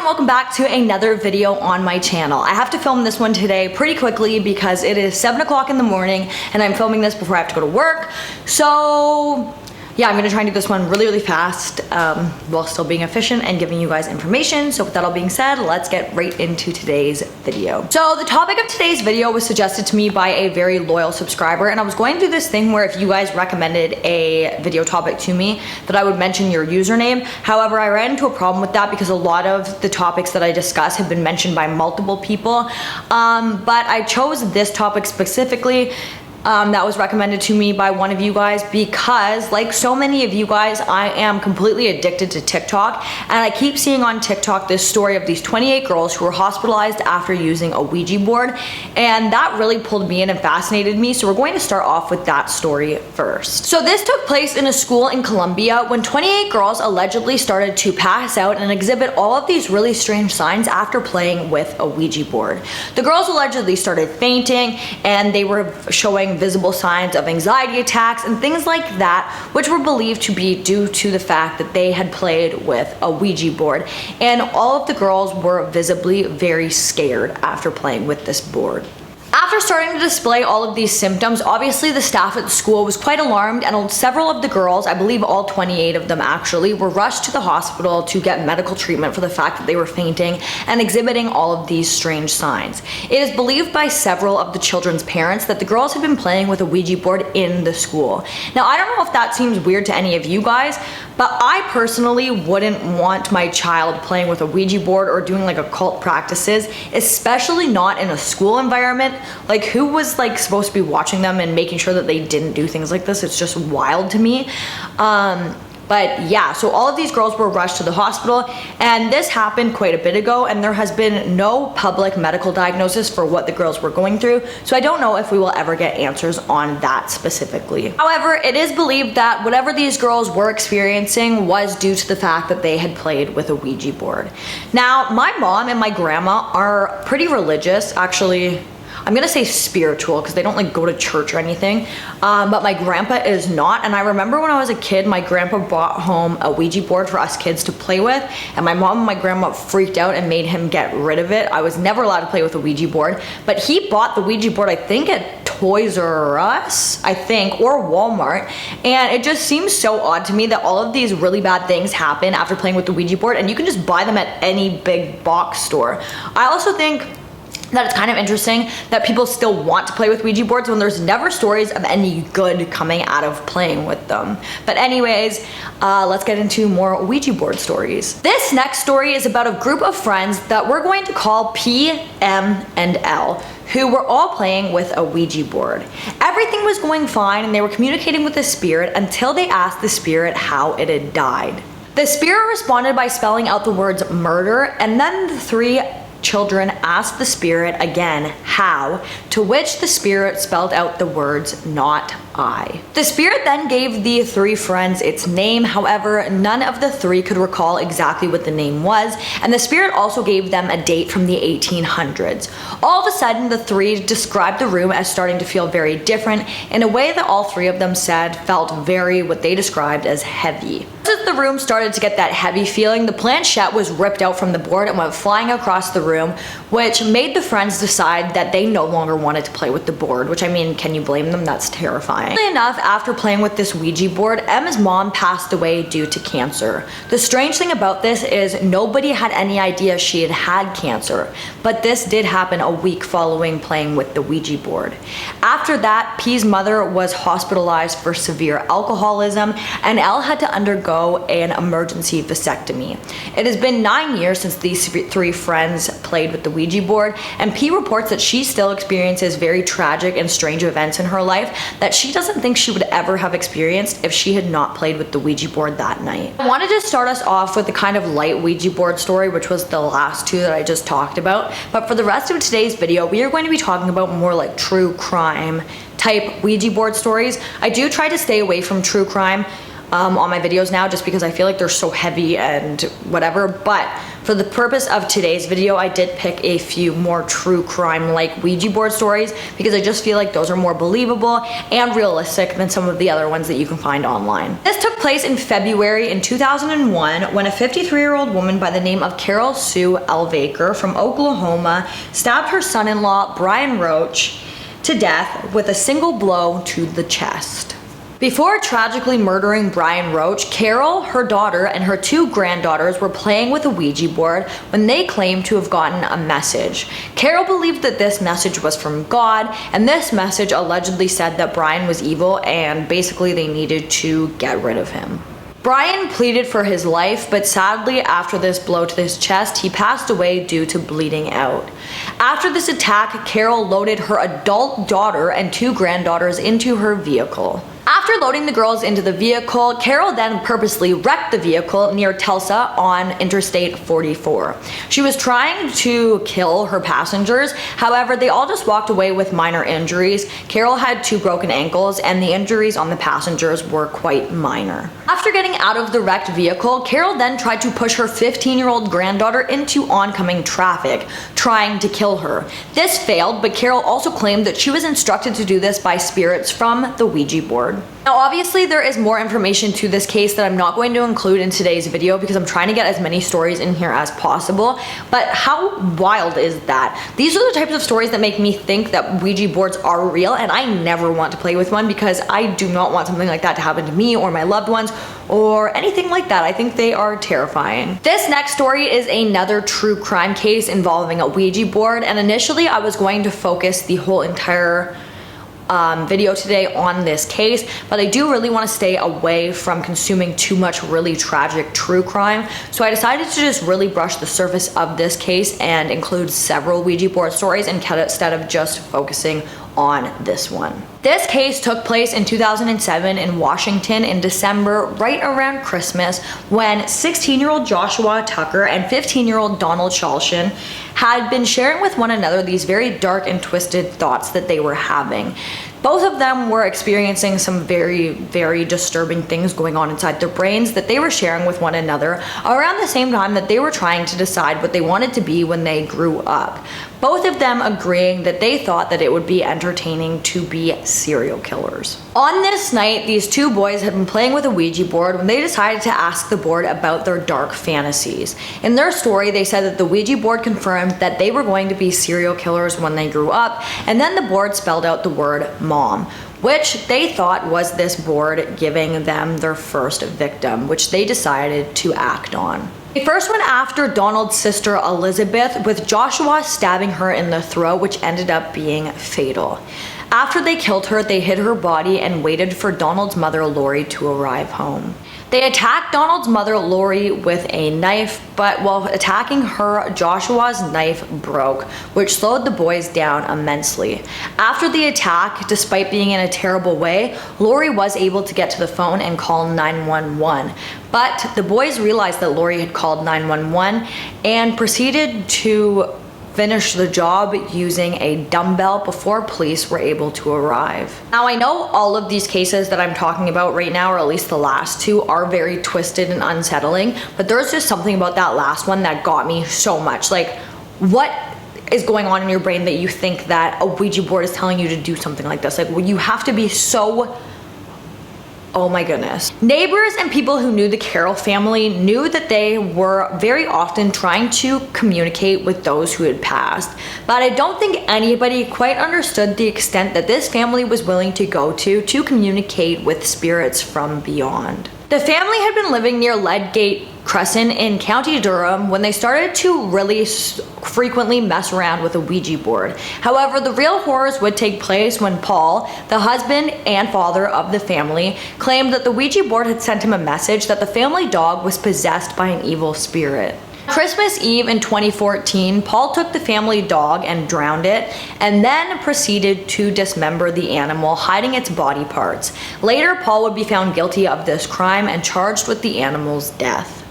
and welcome back to another video on my channel. I have to film this one today pretty quickly because it is 7 o'clock in the morning and I'm filming this before I have to go to work. So yeah, I'm gonna try and do this one really fast while still being efficient and giving you guys information. So with that all being said, let's get right into today's video. So the topic of today's video was suggested to me by a very loyal subscriber, and I was going to do this thing where if you guys recommended a video topic to me that I would mention your username. However, I ran into a problem with that because a lot of the topics that I discuss have been mentioned by multiple people. But I chose this topic specifically that was recommended to me by one of you guys because, like so many of you guys, I am completely addicted to TikTok, and I keep seeing on TikTok this story of these 28 girls who were hospitalized after using a Ouija board, and that really pulled me in and fascinated me. So we're going to start off with that story first. So this took place in a school in Colombia when 28 girls allegedly started to pass out and exhibit all of these really strange signs after playing with a Ouija board. The girls allegedly started fainting, and they were showing visible signs of anxiety attacks and things like that, which were believed to be due to the fact that they had played with a Ouija board. And all of the girls were visibly very scared after playing with this board. After starting to display all of these symptoms, obviously the staff at the school was quite alarmed, and several of the girls, I believe all 28 of them actually, were rushed to the hospital to get medical treatment for the fact that they were fainting and exhibiting all of these strange signs. It is believed by several of the children's parents that the girls had been playing with a Ouija board in the school. Now, I don't know if that seems weird to any of you guys, but I personally wouldn't want my child playing with a Ouija board or doing like occult practices, especially not in a school environment. Like, who was like supposed to be watching them and making sure that they didn't do things like this? It's just wild to me. But yeah, so all of these girls were rushed to the hospital, and this happened quite a bit ago, and there has been no public medical diagnosis for what the girls were going through, so I don't know if we will ever get answers on that specifically. However, it is believed that whatever these girls were experiencing was due to the fact that they had played with a Ouija board. Now, my mom and my grandma are pretty religious, actually. I'm gonna say spiritual because they don't like go to church or anything, but my grandpa is not. And I remember when I was a kid, my grandpa brought home a Ouija board for us kids to play with, and my mom and my grandma freaked out and made him get rid of it. I was never allowed to play with a Ouija board, but he bought the Ouija board, I think at Toys R Us, I think, or Walmart. And it just seems so odd to me that all of these really bad things happen after playing with the Ouija board, and you can just buy them at any big box store. I also think that it's kind of interesting that people still want to play with Ouija boards when there's never stories of any good coming out of playing with them. But anyways, let's get into more Ouija board stories. This next story is about a group of friends that we're going to call P, M, and L, who were all playing with a Ouija board. Everything was going fine and they were communicating with the spirit until they asked the spirit how it had died. The spirit responded by spelling out the words murder, and then the three children asked the spirit again how, to which the spirit spelled out the words not I. The spirit then gave the three friends its name. However, none of the three could recall exactly what the name was, and the spirit also gave them a date from the 1800s. All of a sudden, the three described the room as starting to feel very different in a way that all three of them said felt very, what they described as heavy. As the room started to get that heavy feeling, the planchette was ripped out from the board and went flying across the room, which made the friends decide that they no longer wanted to play with the board, which, I mean, can you blame them? That's terrifying. Funnily enough, after playing with this Ouija board, Emma's mom passed away due to cancer. The strange thing about this is nobody had any idea she had had cancer, but this did happen a week following playing with the Ouija board. After that, P's mother was hospitalized for severe alcoholism, and Elle had to undergo an emergency vasectomy. It has been 9 years since these three friends played with the Ouija board, and P reports that she still experiences very tragic and strange events in her life that she doesn't think she would ever have experienced if she had not played with the Ouija board that night. I wanted to start us off with a kind of light Ouija board story, which was the last two that I just talked about, but for the rest of today's video, we are going to be talking about more like true crime type Ouija board stories. I do try to stay away from true crime on my videos now, just because I feel like they're so heavy and whatever. But for the purpose of today's video, I did pick a few more true crime like Ouija board stories, because I just feel like those are more believable and realistic than some of the other ones that you can find online. This took place in February in 2001 when a 53-year-old woman by the name of Carol Sue Elvaker from Oklahoma stabbed her son-in-law Brian Roach to death with a single blow to the chest. Before tragically murdering Brian Roach, Carol, her daughter, and her 2 granddaughters were playing with a Ouija board when they claimed to have gotten a message. Carol believed that this message was from God, and this message allegedly said that Brian was evil and basically they needed to get rid of him. Brian pleaded for his life, but sadly, after this blow to his chest, he passed away due to bleeding out. After this attack, Carol loaded her adult daughter and 2 granddaughters into her vehicle. After loading the girls into the vehicle, Carol then purposely wrecked the vehicle near Tulsa on Interstate 44. She was trying to kill her passengers, however, they all just walked away with minor injuries. Carol had 2 broken ankles, and the injuries on the passengers were quite minor. After getting out of the wrecked vehicle, Carol then tried to push her 15-year-old granddaughter into oncoming traffic, trying to kill her. This failed, but Carol also claimed that she was instructed to do this by spirits from the Ouija board. Now obviously there is more information to this case that I'm not going to include in today's video because I'm trying to get as many stories in here as possible, but how wild is that? These are the types of stories that make me think that Ouija boards are real, and I never want to play with one because I do not want something like that to happen to me or my loved ones or anything like that. I think they are terrifying. This next story is another true crime case involving a Ouija board, and initially I was going to focus the whole entire video today on this case, but I do really want to stay away from consuming too much really tragic true crime, so I decided to just really brush the surface of this case and include several Ouija board stories instead of just focusing on this one. This case took place in 2007 in Washington in December, right around Christmas, when 16-year-old Joshua Tucker and 15-year-old Donald Shalshin had been sharing with one another these very dark and twisted thoughts that they were having. Both of them were experiencing some very, very disturbing things going on inside their brains that they were sharing with one another around the same time that they were trying to decide what they wanted to be when they grew up. Both of them agreeing that they thought that it would be entertaining to be serial killers. On this night, these 2 boys had been playing with a Ouija board when they decided to ask the board about their dark fantasies. In their story, they said that the Ouija board confirmed that they were going to be serial killers when they grew up, and then the board spelled out the word mom, which they thought was this board giving them their first victim, which they decided to act on. They first went after Donald's sister Elizabeth, with Joshua stabbing her in the throat, which ended up being fatal. After they killed her, they hid her body and waited for Donald's mother Lori to arrive home. They attacked Donald's mother Lori with a knife, but while attacking her, Joshua's knife broke, which slowed the boys down immensely. After the attack, despite being in a terrible way, Lori was able to get to the phone and call 911. But the boys realized that Lori had called 911 and proceeded to finish the job using a dumbbell before police were able to arrive. Now, I know all of these cases that I'm talking about right now, or at least the last 2, are very twisted and unsettling, but there's just something about that last one that got me so much. Like, what is going on in your brain that you think that a Ouija board is telling you to do something like this? Like, well, you have to be so... Oh my goodness. Neighbors and people who knew the Carroll family knew that they were very often trying to communicate with those who had passed, but I don't think anybody quite understood the extent that this family was willing to go to communicate with spirits from beyond. The family had been living near Ledgate Crescent in County Durham when they started to really frequently mess around with a Ouija board. However, the real horrors would take place when Paul, the husband and father of the family, claimed that the Ouija board had sent him a message that the family dog was possessed by an evil spirit. Christmas Eve in 2014, Paul took the family dog and drowned it, and then proceeded to dismember the animal, hiding its body parts. Later, Paul would be found guilty of this crime and charged with the animal's death.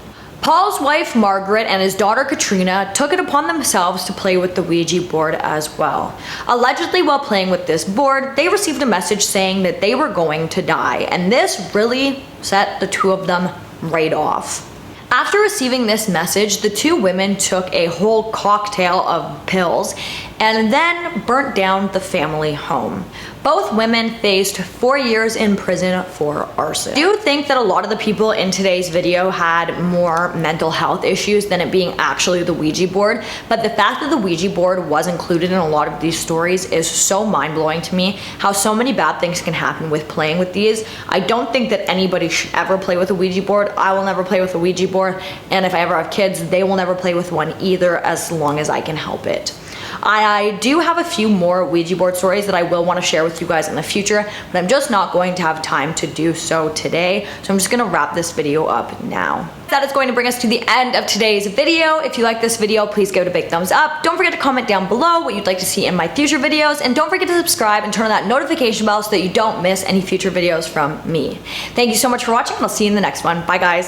Paul's wife Margaret and his daughter Katrina took it upon themselves to play with the Ouija board as well. Allegedly, while playing with this board, they received a message saying that they were going to die, and this really set the two of them right off. After receiving this message, the two women took a whole cocktail of pills and then burnt down the family home. Both women faced 4 years in prison for arson. I do think that a lot of the people in today's video had more mental health issues than it being actually the Ouija board, but the fact that the Ouija board was included in a lot of these stories is so mind-blowing to me, how so many bad things can happen with playing with these. I don't think that anybody should ever play with a Ouija board. I will never play with a Ouija board, and if I ever have kids, they will never play with one either, as long as I can help it. I do have a few more Ouija board stories that I will want to share with you guys in the future, but I'm just not going to have time to do so today, so I'm just going to wrap this video up now. That is going to bring us to the end of today's video. If you like this video, please give it a big thumbs up. Don't forget to comment down below what you'd like to see in my future videos, and don't forget to subscribe and turn on that notification bell so that you don't miss any future videos from me. Thank you so much for watching, and I'll see you in the next one. Bye guys.